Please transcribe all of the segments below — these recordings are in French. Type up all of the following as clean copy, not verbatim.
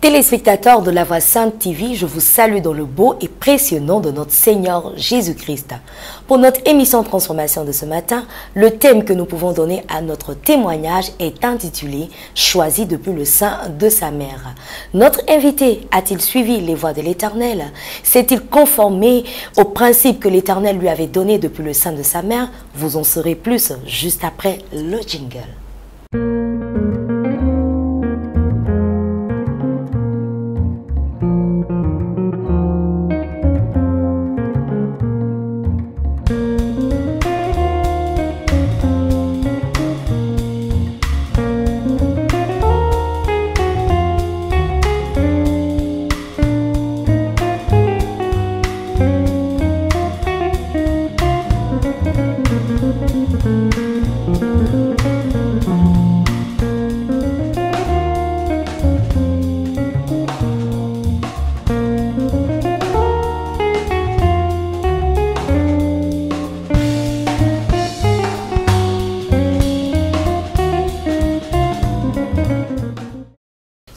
Téléspectateurs de La Voix Sainte TV, je vous salue dans le beau et précieux nom de notre Seigneur Jésus-Christ. Pour notre émission Transformation de ce matin, le thème que nous pouvons donner à notre témoignage est intitulé « Choisi depuis le sein de sa mère ». Notre invité a-t-il suivi les voies de l'Éternel? S'est-il conformé aux principes que l'Éternel lui avait donnés depuis le sein de sa mère? Vous en saurez plus juste après le jingle.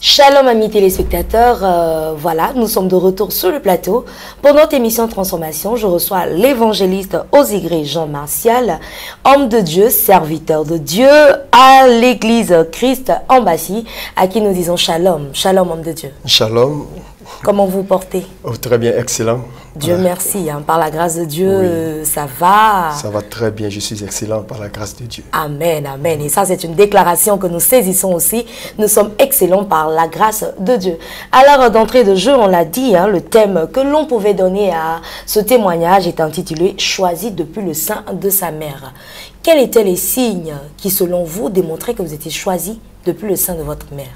Shalom amis téléspectateurs, voilà, nous sommes de retour sur le plateau. Pour notre émission Transformation, je reçois l'évangéliste Osigré Jean Martial, homme de Dieu, serviteur de Dieu à l'église Christ en Bassi, à qui nous disons Shalom. Shalom homme de Dieu. Shalom. Comment vous portez? Oh, très bien, excellent. Dieu merci, hein, par la grâce de Dieu, oui. Ça va? Ça va très bien, je suis excellent par la grâce de Dieu. Amen, amen. Et ça, c'est une déclaration que nous saisissons aussi. Nous sommes excellents par la grâce de Dieu. Alors, d'entrée de jeu, on l'a dit, hein, le thème que l'on pouvait donner à ce témoignage est intitulé « Choisi depuis le sein de sa mère ». Quels étaient les signes qui, selon vous, démontraient que vous étiez choisi depuis le sein de votre mère?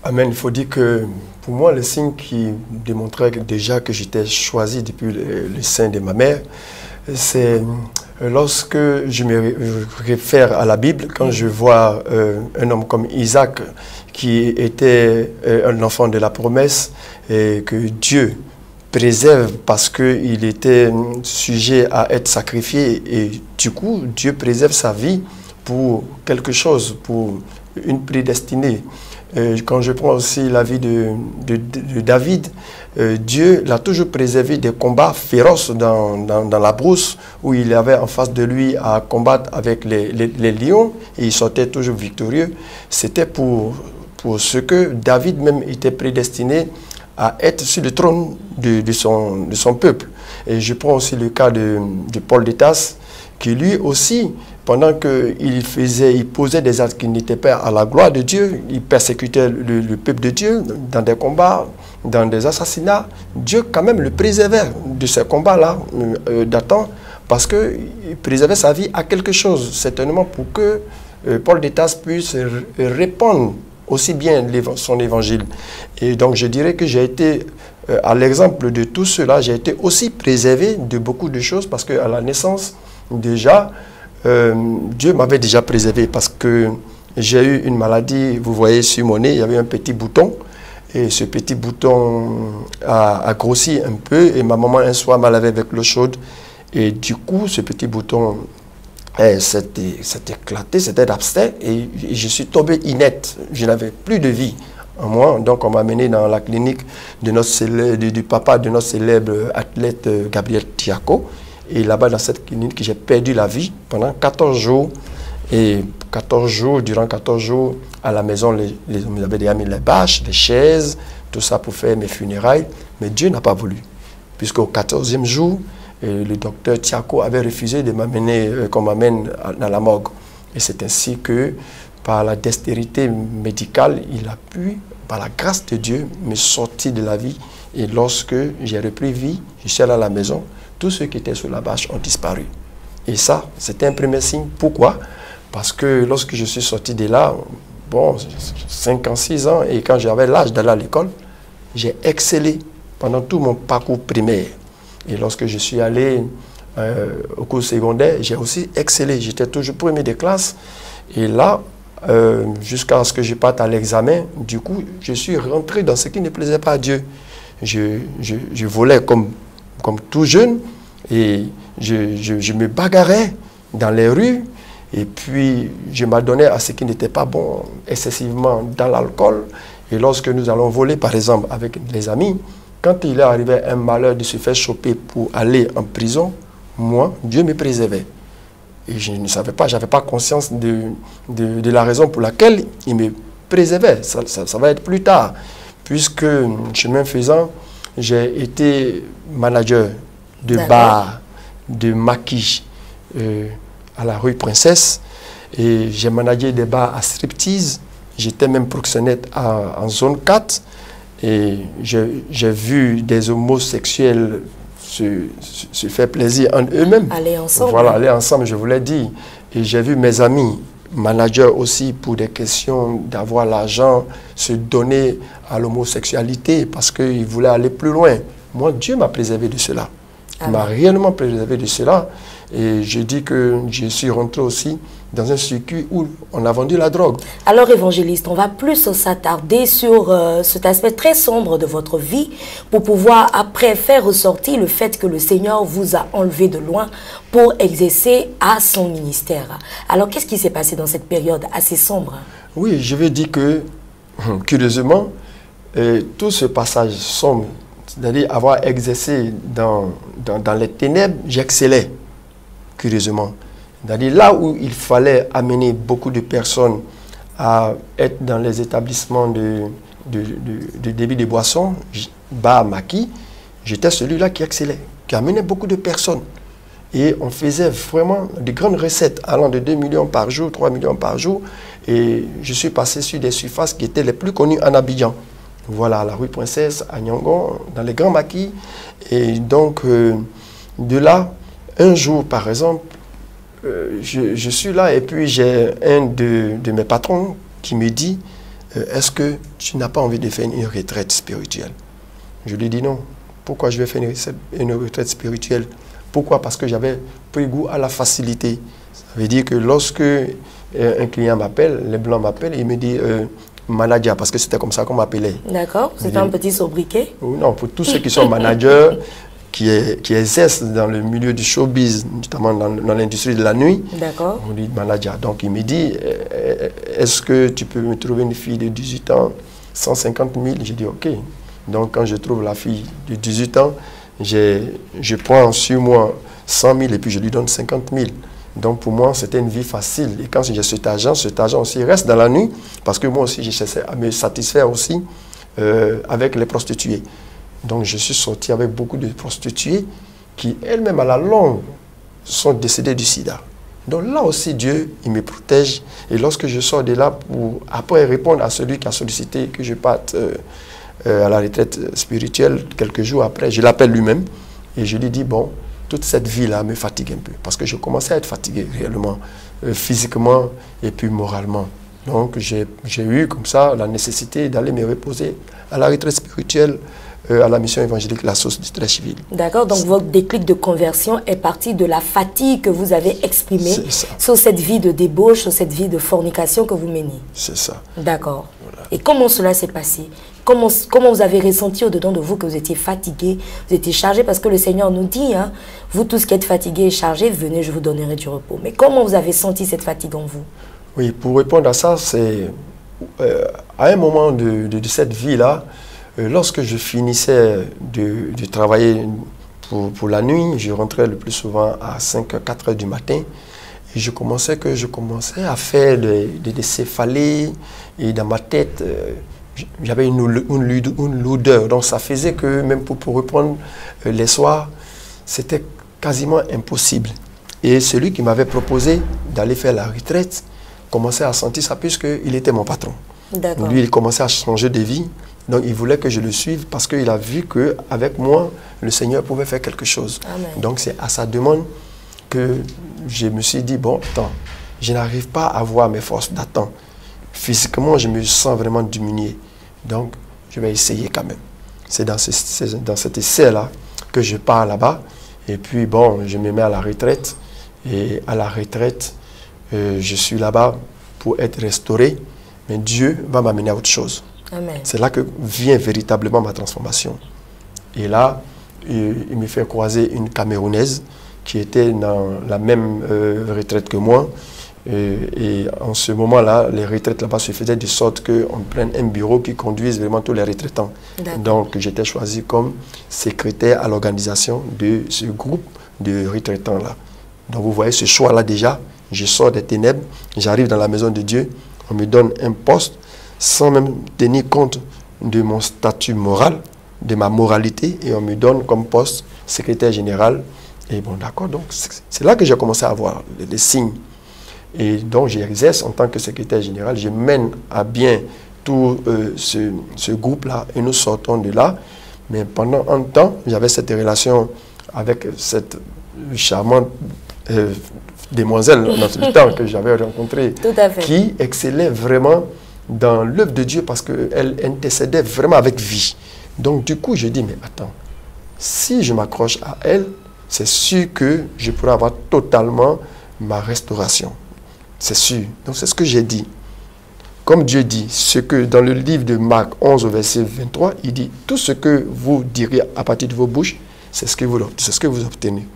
Amen. Il faut dire que pour moi, le signe qui démontrait déjà que j'étais choisi depuis le sein de ma mère, c'est lorsque je me réfère à la Bible, quand je vois un homme comme Isaac, qui était un enfant de la promesse, et que Dieu préserve parce qu'il était sujet à être sacrifié, et du coup, Dieu préserve sa vie pour quelque chose, pour une prédestinée. Quand je prends aussi la vie de David, Dieu l'a toujours préservé des combats féroces dans la brousse où il avait en face de lui à combattre avec les lions et il sortait toujours victorieux. C'était pour ce que David même était prédestiné à être sur le trône de son peuple. Et je prends aussi le cas de Paul de Tarse, qui lui aussi, pendant qu'il posait des actes qui n'étaient pas à la gloire de Dieu, il persécutait le peuple de Dieu dans des combats, dans des assassinats. Dieu quand même le préservait de ces combats-là datant, parce qu'il préservait sa vie à quelque chose, certainement pour que Paul de Tarse puisse répandre aussi bien son évangile. Et donc je dirais que j'ai été, à l'exemple de tout cela, j'ai été aussi préservé de beaucoup de choses, parce qu'à la naissance, déjà, Dieu m'avait déjà préservé parce que j'ai eu une maladie, vous voyez sur mon nez, il y avait un petit bouton et ce petit bouton a grossi un peu et ma maman un soir m'a lavé avec l'eau chaude et du coup ce petit bouton s'est éclaté, c'était abstrait et je suis tombé inerte, je n'avais plus de vie en moi, donc on m'a amené dans la clinique du papa de notre célèbre athlète Gabriel Tiako. Et là-bas, dans cette clinique, j'ai perdu la vie pendant 14 jours. Et durant 14 jours, à la maison, on avait déjà mis les bâches, les chaises, tout ça pour faire mes funérailles. Mais Dieu n'a pas voulu. Puisqu'au 14e jour, le docteur Tiako avait refusé de m'amener, qu'on m'amène dans la morgue. Et c'est ainsi que, par la dextérité médicale, il a pu, par la grâce de Dieu, me sortir de la vie. Et lorsque j'ai repris vie, je suis allé à la maison, tous ceux qui étaient sur la bâche ont disparu. Et ça, c'était un premier signe. Pourquoi? Parce que lorsque je suis sorti de là, bon, 5 ans, 6 ans, et quand j'avais l'âge d'aller à l'école, j'ai excellé pendant tout mon parcours primaire. Et lorsque je suis allé au cours secondaire, j'ai aussi excellé. J'étais toujours premier de classe. Et là, jusqu'à ce que je parte à l'examen, du coup, je suis rentré dans ce qui ne plaisait pas à Dieu. Je volais comme tout jeune et je me bagarrais dans les rues et puis je m'adonnais à ce qui n'était pas bon, excessivement dans l'alcool Et lorsque nous allons voler, par exemple, avec les amis, quand il est arrivé un malheur de se faire choper pour aller en prison, moi, Dieu me préservait. Et je ne savais pas, je n'avais pas conscience de la raison pour laquelle il me préservait. Ça va être plus tard, puisque, chemin faisant, j'ai été manager de bar, de maquis à la rue Princesse. Et j'ai managé des bars à striptease. J'étais même proxénète en zone 4. Et j'ai vu des homosexuels se faire plaisir en eux-mêmes. Aller ensemble. Voilà, aller ensemble, je vous l'ai dit. Et j'ai vu mes amis, managers aussi, pour des questions d'avoir l'argent, se donner à l'homosexualité parce qu'ils voulaient aller plus loin. Moi, Dieu m'a préservé de cela. Il m'a réellement préservé de cela. Et je dis que je suis rentré aussi dans un circuit où on a vendu la drogue. Alors, évangéliste, on va plus s'attarder sur cet aspect très sombre de votre vie pour pouvoir après faire ressortir le fait que le Seigneur vous a enlevé de loin pour exercer à son ministère. Alors, qu'est-ce qui s'est passé dans cette période assez sombre? Oui, je veux dire que, curieusement, tout ce passage sombre, c'est-à-dire avoir exercé dans les ténèbres, j'excellais, curieusement. C'est-à-dire là où il fallait amener beaucoup de personnes à être dans les établissements de débit de boissons, bar, maquis, j'étais celui-là qui excellait, qui amenait beaucoup de personnes. Et on faisait vraiment de grandes recettes allant de 2 millions par jour, 3 millions par jour. Et je suis passé sur des surfaces qui étaient les plus connues en Abidjan. Voilà, à la rue Princesse, à Nyangon, dans les grands maquis. Et donc, de là, un jour, par exemple, je suis là et puis j'ai un de mes patrons qui me dit est-ce que tu n'as pas envie de faire une retraite spirituelle? Je lui dis non. Pourquoi je vais faire une retraite spirituelle? Pourquoi? Parce que j'avais pris goût à la facilité. Ça veut dire que lorsque un client m'appelle, les blancs m'appellent, il me dit manager, parce que c'était comme ça qu'on m'appelait. D'accord, c'était un petit sobriquet? Non, pour tous ceux qui sont managers, qui exercent dans le milieu du showbiz, notamment dans l'industrie de la nuit. D'accord. On dit manager. Donc il me dit, est-ce que tu peux me trouver une fille de 18 ans, 150 000? J'ai dit ok. Donc quand je trouve la fille de 18 ans, je prends sur moi 100 000 et puis je lui donne 50 000. Donc pour moi, c'était une vie facile. Et quand j'ai cet argent aussi reste dans la nuit, parce que moi aussi, j'ai cherché à me satisfaire aussi avec les prostituées. Donc je suis sorti avec beaucoup de prostituées qui, elles-mêmes, à la longue, sont décédées du sida. Donc là aussi, Dieu, il me protège. Et lorsque je sors de là, pour après répondre à celui qui a sollicité que je parte à la retraite spirituelle, quelques jours après, je l'appelle lui-même et je lui dis, bon, toute cette vie-là me fatigue un peu. Parce que je commençais à être fatigué réellement, physiquement et puis moralement. Donc j'ai eu comme ça la nécessité d'aller me reposer à la retraite spirituelle, à la mission évangélique La Source du Très Civil. D'accord, donc votre déclic de conversion est parti de la fatigue que vous avez exprimée sur cette vie de débauche, sur cette vie de fornication que vous menez. C'est ça. D'accord. Voilà. Et comment cela s'est passé? Comment vous avez ressenti au-dedans de vous que vous étiez fatigué, vous étiez chargé? Parce que le Seigneur nous dit, hein, vous tous qui êtes fatigués et chargés, venez, je vous donnerai du repos. Mais comment vous avez senti cette fatigue en vous? Oui, pour répondre à ça, c'est à un moment de cette vie-là, lorsque je finissais de travailler pour la nuit, je rentrais le plus souvent à 4 heures du matin et je commençais à faire des céphalées et dans ma tête, j'avais une lourdeur. Donc ça faisait que même pour reprendre les soirs, c'était quasiment impossible. Et celui qui m'avait proposé d'aller faire la retraite commençait à sentir ça puisqu'il était mon patron. Lui, il commençait à changer de vie. Donc, il voulait que je le suive parce qu'il a vu qu'avec moi, le Seigneur pouvait faire quelque chose. Amen. Donc, c'est à sa demande que je me suis dit, bon, attends, je n'arrive pas à voir mes forces d'attente. Physiquement, je me sens vraiment diminué. Donc, je vais essayer quand même. C'est dans cet essai-là que je pars là-bas. Et puis, bon, je me mets à la retraite. Et à la retraite, je suis là-bas pour être restauré. Mais Dieu va m'amener à autre chose. C'est là que vient véritablement ma transformation. Et là, il me fait croiser une Camerounaise qui était dans la même retraite que moi. Et en ce moment-là, les retraites là-bas se faisaient de sorte qu'on prenne un bureau qui conduise vraiment tous les retraitants. Donc, j'étais choisi comme secrétaire à l'organisation de ce groupe de retraitants-là. Donc, vous voyez ce choix-là déjà. Je sors des ténèbres, j'arrive dans la maison de Dieu, on me donne un poste sans même tenir compte de mon statut moral, de ma moralité, et on me donne comme poste secrétaire général. Et bon, d'accord, donc c'est là que j'ai commencé à voir les signes. Et donc j'exerce en tant que secrétaire général, je mène à bien tout ce groupe-là et nous sortons de là. Mais pendant un temps, j'avais cette relation avec cette charmante demoiselle notre temps que j'avais rencontrée, qui excellait vraiment dans l'œuvre de Dieu parce qu'elle intercédait vraiment avec vie. Donc du coup, je dis, mais attends, si je m'accroche à elle, c'est sûr que je pourrai avoir totalement ma restauration. C'est sûr. Donc c'est ce que j'ai dit. Comme Dieu dit, ce que dans le livre de Marc 11 au verset 23, il dit, tout ce que vous direz à partir de vos bouches, c'est ce que vous obtenez.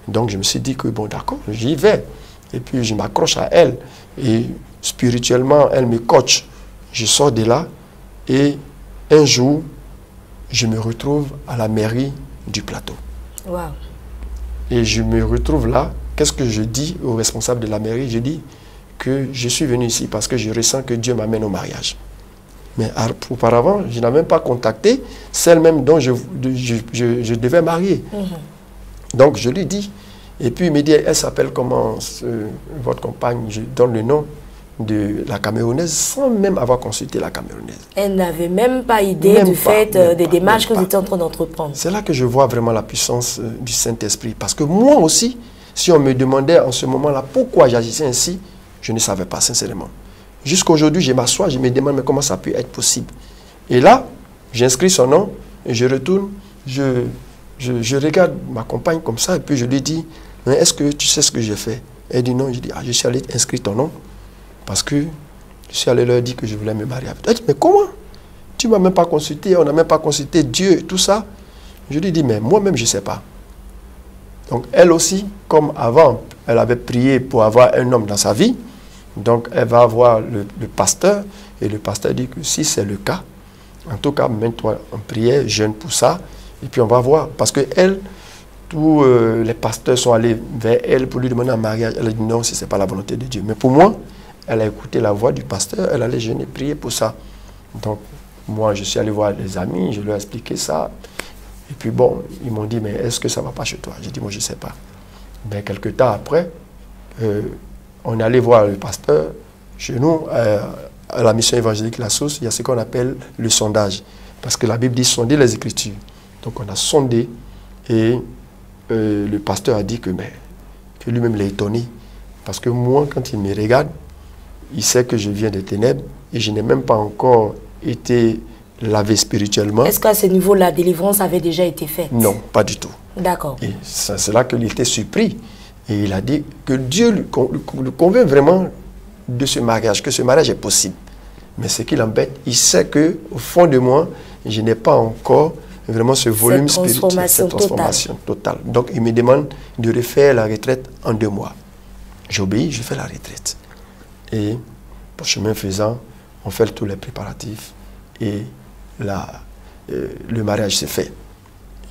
Donc je me suis dit que bon d'accord, j'y vais. Et puis je m'accroche à elle. Et spirituellement, elle me coach. Je sors de là et un jour, je me retrouve à la mairie du plateau. Wow. Et je me retrouve là. Qu'est-ce que je dis au responsable de la mairie? Je dis que je suis venu ici parce que je ressens que Dieu m'amène au mariage. Mais auparavant, je n'avais même pas contacté celle même dont je devais marier. Donc je lui dis. Et puis il me dit, elle s'appelle comment votre compagne? Je donne le nom de la Camerounaise sans même avoir consulté la Camerounaise. Elle n'avait même pas idée du fait des démarches que vous étiez en train d'entreprendre. C'est là que je vois vraiment la puissance du Saint-Esprit. Parce que moi aussi, si on me demandait en ce moment-là pourquoi j'agissais ainsi, je ne savais pas sincèrement. Jusqu'à aujourd'hui, je m'assois, je me demande mais comment ça peut être possible. Et là, j'inscris son nom et je retourne, je regarde ma compagne comme ça et puis je lui dis, mais est-ce que tu sais ce que j'ai fait? Elle dit non. Je dis, ah, je suis allé inscrire ton nom parce que je suis allé leur dire que je voulais me marier avec toi. Elle dit, mais comment? Tu ne m'as même pas consulté, on n'a même pas consulté Dieu et tout ça. Je lui dis, mais moi-même, je ne sais pas. Donc elle aussi, comme avant, elle avait prié pour avoir un homme dans sa vie, donc elle va voir le pasteur, et le pasteur dit que si c'est le cas, en tout cas, mets-toi en prière, jeûne pour ça, et puis on va voir. Parce que elle, tous les pasteurs sont allés vers elle pour lui demander un mariage. Elle a dit non, si ce n'est pas la volonté de Dieu. Mais pour moi, elle a écouté la voix du pasteur, elle allait jeûner, prier pour ça. Donc moi, je suis allé voir les amis, je leur ai expliqué ça. Et puis bon, ils m'ont dit, mais est-ce que ça ne va pas chez toi? J'ai dit, moi, je ne sais pas. Mais quelques temps après, on est allé voir le pasteur. Chez nous, à la mission évangélique La Source, il y a ce qu'on appelle le sondage. Parce que la Bible dit sonder les Écritures. Donc on a sondé et le pasteur a dit que lui-même l'est étonné. Parce que moi, quand il me regarde, il sait que je viens des ténèbres et je n'ai même pas encore été lavé spirituellement. Est-ce qu'à ce niveau, la délivrance avait déjà été faite? Non, pas du tout. D'accord. Et c'est là qu'il était surpris. Et il a dit que Dieu lui convainc vraiment de ce mariage, que ce mariage est possible. Mais ce qui l'embête, il sait qu'au fond de moi, je n'ai pas encore vraiment ce volume spirituel, cette transformation totale. Donc il me demande de refaire la retraite en 2 mois. J'obéis, je fais la retraite. Et pour chemin faisant, on fait tous les préparatifs et le mariage s'est fait.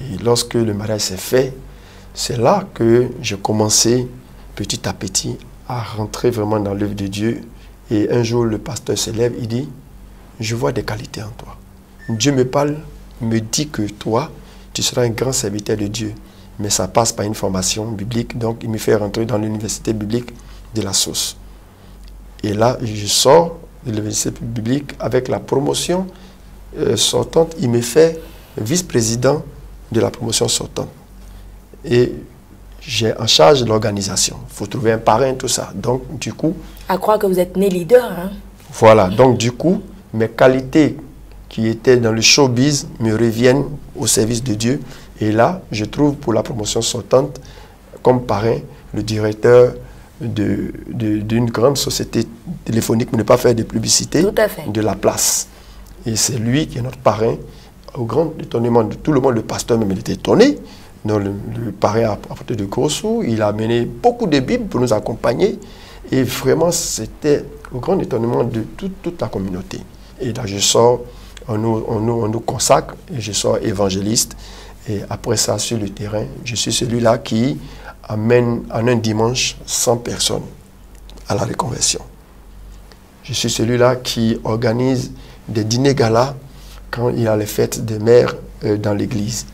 Et lorsque le mariage s'est fait, c'est là que j'ai commencé petit à petit à rentrer vraiment dans l'œuvre de Dieu. Et un jour, le pasteur se lève, il dit, je vois des qualités en toi. Dieu me parle, me dit que toi, tu seras un grand serviteur de Dieu. Mais ça passe par une formation biblique, donc il me fait rentrer dans l'université biblique de La Source. Et là, je sors de l'université biblique avec la promotion sortante. Il me fait vice-président de la promotion sortante. Et j'ai en charge de l'organisation. Il faut trouver un parrain, tout ça. Donc, du coup... À croire que vous êtes né leader, hein? Voilà. Donc, du coup, mes qualités qui étaient dans le showbiz me reviennent au service de Dieu. Et là, je trouve pour la promotion sortante, comme parrain, le directeur d'une grande société téléphonique, pour ne pas faire de publicité, de la place. Et c'est lui qui est notre parrain. Au grand étonnement de tout le monde, le pasteur même était étonné. Donc, le parrain a apporté de gros sous, il a amené beaucoup de Bibles pour nous accompagner. Et vraiment, c'était au grand étonnement de toute la communauté. Et là, je sors, on nous consacre, et je sors évangéliste. Et après ça, sur le terrain, je suis celui-là qui amène en un dimanche 100 personnes à la reconversion. Je suis celui-là qui organise des dîners galas quand il y a les fêtes des mères dans l'église.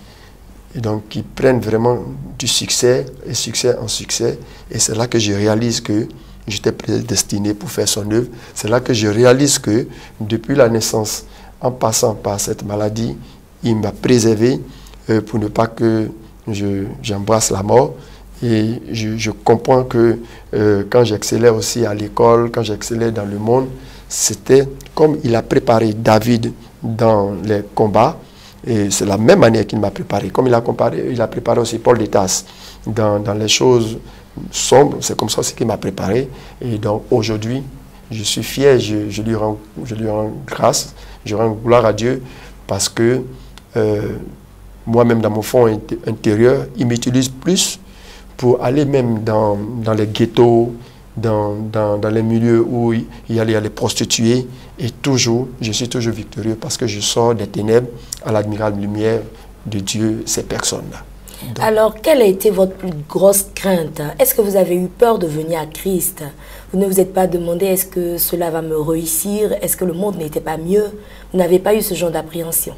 Et donc, qui prennent vraiment du succès, et succès en succès. Et c'est là que je réalise que j'étais prédestiné pour faire son œuvre. C'est là que je réalise que depuis la naissance, en passant par cette maladie, il m'a préservé pour ne pas que j'embrasse la mort. Et je comprends que quand j'excellais aussi à l'école, quand j'excellais dans le monde, c'était comme il a préparé David dans les combats. Et c'est la même manière qu'il m'a préparé. Comme il a préparé aussi Paul de Tarse dans les choses sombres, c'est comme ça aussi qu'il m'a préparé. Et donc aujourd'hui, je suis fier, je lui rends grâce, je rends gloire à Dieu parce que moi-même dans mon fond intérieur, il m'utilise plus pour aller même dans les ghettos, dans les milieux où il y a les prostituées. Et toujours, je suis toujours victorieux parce que je sors des ténèbres à l'admirable lumière de Dieu, ces personnes-là. Alors, quelle a été votre plus grosse crainte? Est-ce que vous avez eu peur de venir à Christ? Vous ne vous êtes pas demandé, est-ce que cela va me réussir? Est-ce que le monde n'était pas mieux? Vous n'avez pas eu ce genre d'appréhension?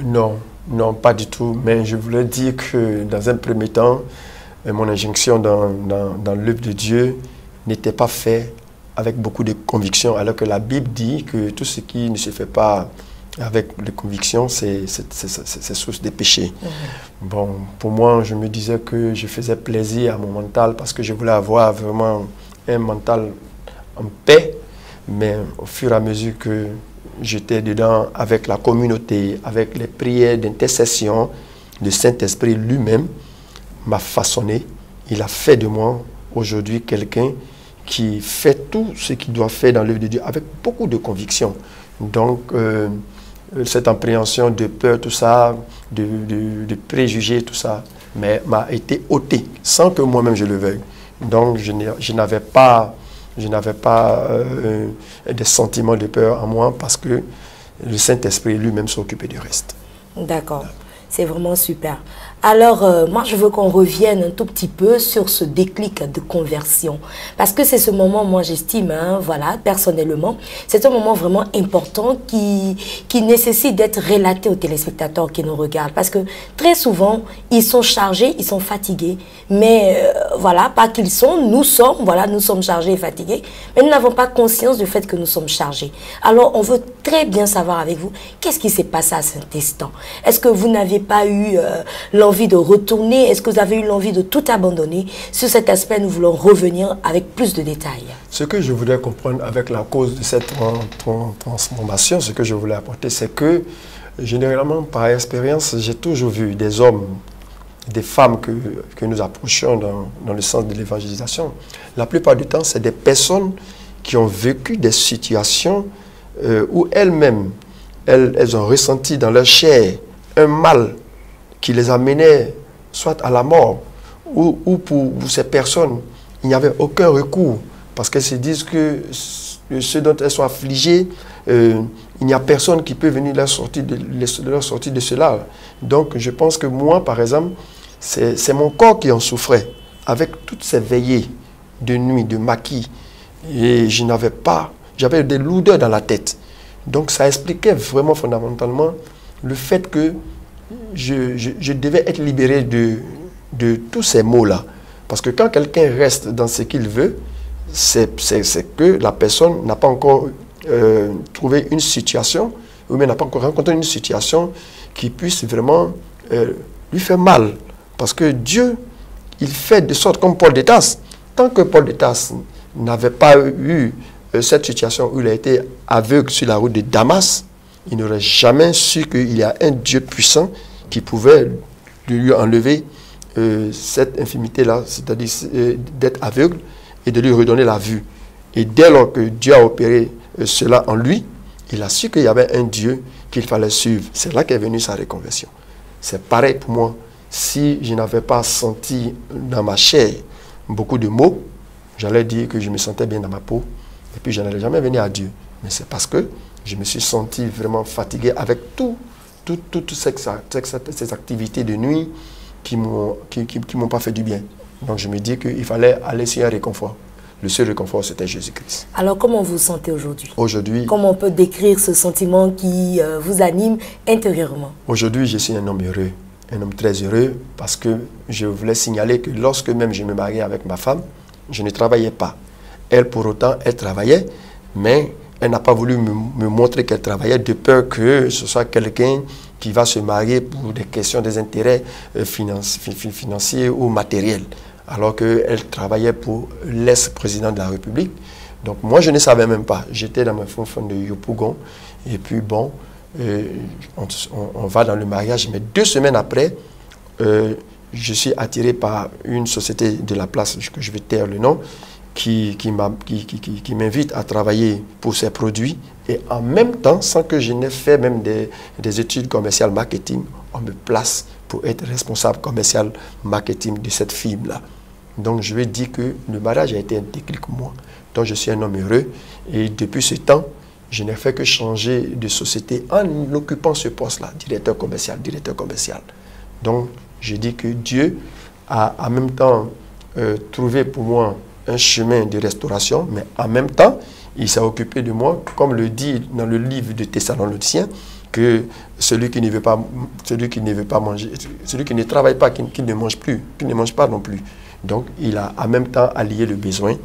Non, non, pas du tout. Mais je voulais dire que dans un premier temps, mon injonction dans l'œuvre de Dieu n'était pas faite avec beaucoup de conviction, alors que la Bible dit que tout ce qui ne se fait pas avec les convictions, c'est source de péché. Bon, pour moi, je me disais que je faisais plaisir à mon mental parce que je voulais avoir vraiment un mental en paix, mais au fur et à mesure que j'étais dedans avec la communauté, avec les prières d'intercession, le Saint-Esprit lui-même m'a façonné. Il a fait de moi aujourd'hui quelqu'un qui fait tout ce qu'il doit faire dans l'œuvre de Dieu avec beaucoup de conviction. Donc, cette appréhension de peur, tout ça, de préjugés, tout ça, mais m'a été ôté sans que moi-même je le veuille. Donc, je n'avais pas des sentiments de peur en moi parce que le Saint-Esprit lui-même s'occupait du reste. D'accord. C'est vraiment super. Alors, moi, je veux qu'on revienne un tout petit peu sur ce déclic de conversion. Parce que c'est ce moment, moi, j'estime, hein, voilà, personnellement, c'est un moment vraiment important qui nécessite d'être relaté aux téléspectateurs qui nous regardent. Parce que très souvent, ils sont chargés, ils sont fatigués. Mais voilà, pas qu'ils sont, nous sommes chargés et fatigués. Mais nous n'avons pas conscience du fait que nous sommes chargés. Alors, on veut très bien savoir avec vous, qu'est-ce qui s'est passé à cet instant? Est-ce que vous n'avez pas eu l'envie de retourner? Est-ce que vous avez eu l'envie de tout abandonner? Sur cet aspect, nous voulons revenir avec plus de détails. Ce que je voulais comprendre avec la cause de cette transformation, ce que je voulais apporter, c'est que, généralement, par expérience, j'ai toujours vu des hommes, des femmes que nous approchions dans le sens de l'évangélisation. La plupart du temps, c'est des personnes qui ont vécu des situations où elles-mêmes, elles ont ressenti dans leur chair un mal qui les amenait soit à la mort, ou pour ces personnes, il n'y avait aucun recours, parce qu'elles se disent que ce dont elles sont affligées, il n'y a personne qui peut venir leur sortir de cela. Donc je pense que moi, par exemple, c'est mon corps qui en souffrait, avec toutes ces veillées de nuit, de maquis, et j'avais des lourdeurs dans la tête. Donc ça expliquait vraiment fondamentalement le fait que je devais être libéré de tous ces maux-là. Parce que quand quelqu'un reste dans ce qu'il veut, c'est que la personne n'a pas encore trouvé une situation, ou bien n'a pas encore rencontré une situation qui puisse vraiment lui faire mal. Parce que Dieu, il fait de sorte comme Paul de Tarse. Tant que Paul de Tarse n'avait pas eu cette situation où il a été aveugle sur la route de Damas, il n'aurait jamais su qu'il y a un Dieu puissant qui pouvait lui enlever cette infimité-là, c'est-à-dire d'être aveugle et de lui redonner la vue. Et dès lors que Dieu a opéré cela en lui, il a su qu'il y avait un Dieu qu'il fallait suivre. C'est là qu'est venue sa reconversion. C'est pareil pour moi. Si je n'avais pas senti dans ma chair beaucoup de maux, j'allais dire que je me sentais bien dans ma peau. Et puis je n'allais jamais venir à Dieu. Mais c'est parce que je me suis senti vraiment fatigué avec toutes ces activités de nuit qui m'ont pas fait du bien. Donc je me dis qu'il fallait aller sur un réconfort. Le seul réconfort, c'était Jésus-Christ. Alors, comment vous vous sentez aujourd'hui? Aujourd'hui, comment on peut décrire ce sentiment qui vous anime intérieurement? Aujourd'hui, je suis un homme heureux, un homme très heureux, parce que je voulais signaler que lorsque même je me mariais avec ma femme, je ne travaillais pas. Elle, pour autant, elle travaillait, mais elle n'a pas voulu me montrer qu'elle travaillait de peur que ce soit quelqu'un qui va se marier pour des questions, des intérêts financiers ou matériels. Alors qu'elle travaillait pour l'ex-président de la République. Donc moi, je ne savais même pas. J'étais dans ma fond de Yopougon. Et puis bon, on va dans le mariage. Mais 2 semaines après, je suis attiré par une société de la place, que je vais taire le nom, qui m'invite à travailler pour ses produits. Et en même temps, sans que je n'ai fait même des études commerciales marketing, on me place pour être responsable commercial marketing de cette firme-là. Donc je vais dire que le mariage a été un déclic pour moi. Donc je suis un homme heureux. Et depuis ce temps, je n'ai fait que changer de société en occupant ce poste-là, directeur commercial. Donc je dis que Dieu a en même temps trouvé pour moi un chemin de restauration, mais en même temps, il s'est occupé de moi, comme le dit dans le livre de Thessaloniciens, que celui qui ne veut pas manger, celui qui ne travaille pas, qui ne mange plus, qui ne mange pas non plus. Donc, il a en même temps allié le besoin.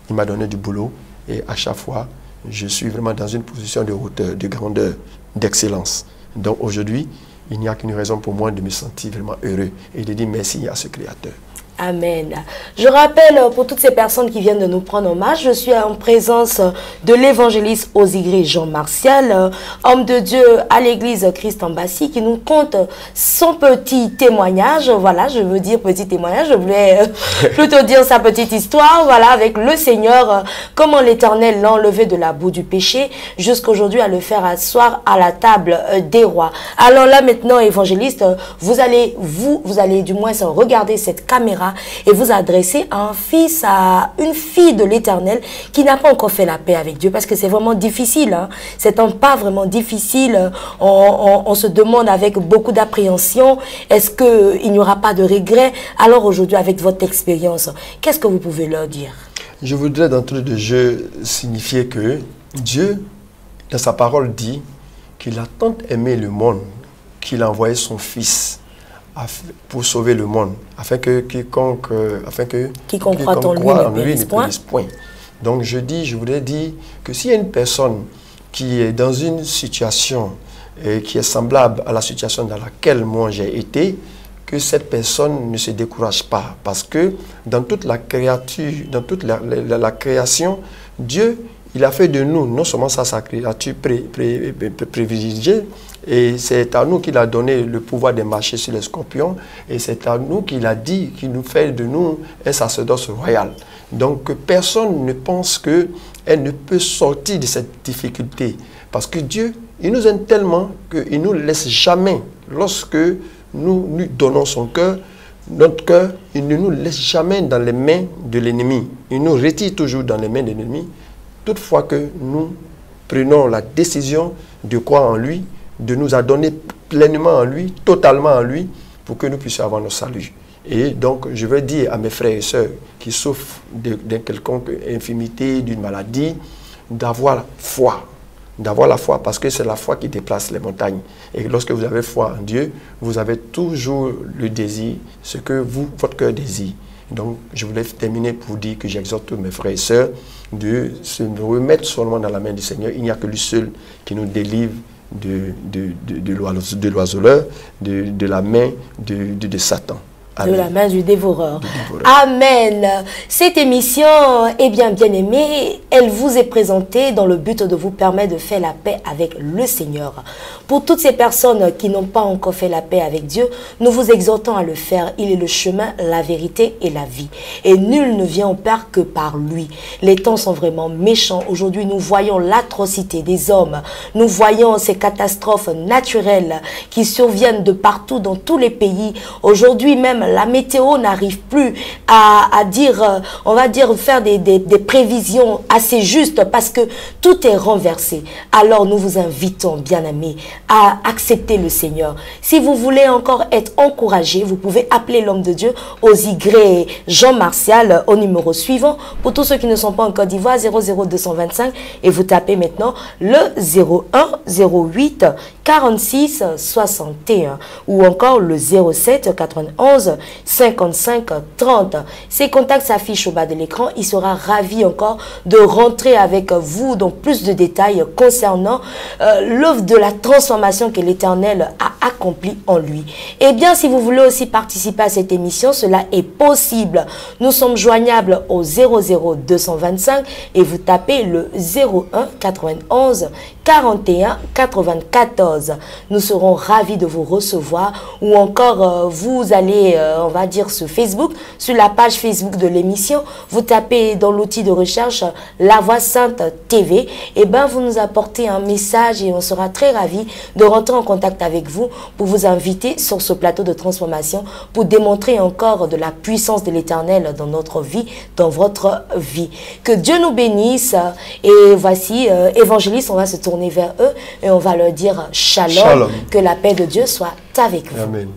Il m'a donné du boulot et à chaque fois, je suis vraiment dans une position de hauteur, de grandeur, d'excellence. Donc, aujourd'hui, il n'y a qu'une raison pour moi de me sentir vraiment heureux et de dire merci à ce Créateur. Amen. Je rappelle pour toutes ces personnes qui viennent de nous prendre hommage, je suis en présence de l'évangéliste Osigré Jean Martial, homme de Dieu à l'église Christ Embassy, qui nous compte son petit témoignage. Voilà, je veux dire petit témoignage, je voulais plutôt dire sa petite histoire, voilà, avec le Seigneur, comment l'Éternel l'a enlevé de la boue du péché, jusqu'aujourd'hui à le faire asseoir à la table des rois. Alors là maintenant, évangéliste, vous allez du moins regarder cette caméra et vous adresser à un fils, à une fille de l'Éternel qui n'a pas encore fait la paix avec Dieu, parce que c'est vraiment difficile, hein? C'est un pas vraiment difficile. On se demande avec beaucoup d'appréhension, est-ce qu'il n'y aura pas de regret? Alors aujourd'hui, avec votre expérience, qu'est-ce que vous pouvez leur dire? Je voudrais d'entrée de jeu signifier que Dieu, dans sa parole, dit qu'il a tant aimé le monde qu'il a envoyé son Fils pour sauver le monde, afin que quiconque croit en lui ne périsse point. Donc je voudrais dire que s'il y a une personne qui est dans une situation qui est semblable à la situation dans laquelle moi j'ai été, que cette personne ne se décourage pas, parce que dans toute la créature, dans toute la création, Dieu, il a fait de nous, non seulement ça, sa créature privilégiée, et c'est à nous qu'il a donné le pouvoir de marcher sur les scorpions, et c'est à nous qu'il a dit, qu'il nous fait de nous un sacerdoce royal. Donc personne ne pense qu'elle ne peut sortir de cette difficulté, parce que Dieu, il nous aime tellement qu'il ne nous laisse jamais, lorsque nous lui donnons son cœur, notre cœur, il ne nous laisse jamais dans les mains de l'ennemi. Il nous retire toujours dans les mains de l'ennemi. Toutefois que nous prenons la décision de croire en lui, de nous adonner pleinement en lui, totalement en lui, pour que nous puissions avoir notre salut. Et donc, je veux dire à mes frères et sœurs qui souffrent d'une quelconque infirmité, d'une maladie, d'avoir la foi. D'avoir la foi, parce que c'est la foi qui déplace les montagnes. Et lorsque vous avez foi en Dieu, vous avez toujours le désir, ce que votre cœur désire. Donc, je voulais terminer pour dire que j'exhorte tous mes frères et sœurs de se remettre seulement dans la main du Seigneur. Il n'y a que lui seul qui nous délivre de l'oiseleur, de la main de Satan. Amen. De la main du dévoreur. Amen. Cette émission, eh bien aimée, elle vous est présentée dans le but de vous permettre de faire la paix avec le Seigneur. Pour toutes ces personnes qui n'ont pas encore fait la paix avec Dieu, nous vous exhortons à le faire. Il est le chemin, la vérité et la vie. Et nul ne vient au Père que par lui. Les temps sont vraiment méchants. Aujourd'hui, nous voyons l'atrocité des hommes. Nous voyons ces catastrophes naturelles qui surviennent de partout dans tous les pays. Aujourd'hui même, la météo n'arrive plus à dire, on va dire, faire des prévisions assez justes parce que tout est renversé. Alors nous vous invitons, bien-aimés, à accepter le Seigneur. Si vous voulez encore être encouragé, vous pouvez appeler l'homme de Dieu aux Y Jean Martial au numéro suivant. Pour tous ceux qui ne sont pas en Côte d'Ivoire, 00225, et vous tapez maintenant le 01 08 46 61 ou encore le 07 91 55 30. Ces contacts s'affichent au bas de l'écran. Il sera ravi encore de rentrer avec vous dans plus de détails concernant l'œuvre de la transformation que l'Éternel a accomplie en lui. Et bien, si vous voulez aussi participer à cette émission, cela est possible. Nous sommes joignables au 00225 et vous tapez le 01 91 41 94. Nous serons ravis de vous recevoir, ou encore vous allez, on va dire, sur Facebook, sur la page Facebook de l'émission, vous tapez dans l'outil de recherche La Voix Sainte TV, et ben vous nous apportez un message et on sera très ravis de rentrer en contact avec vous pour vous inviter sur ce plateau de transformation pour démontrer encore de la puissance de l'Éternel dans notre vie, dans votre vie. Que Dieu nous bénisse, et voici, évangélistes, on va se tourner vers eux et on va leur dire shalom, shalom. Que la paix de Dieu soit avec vous. Amen.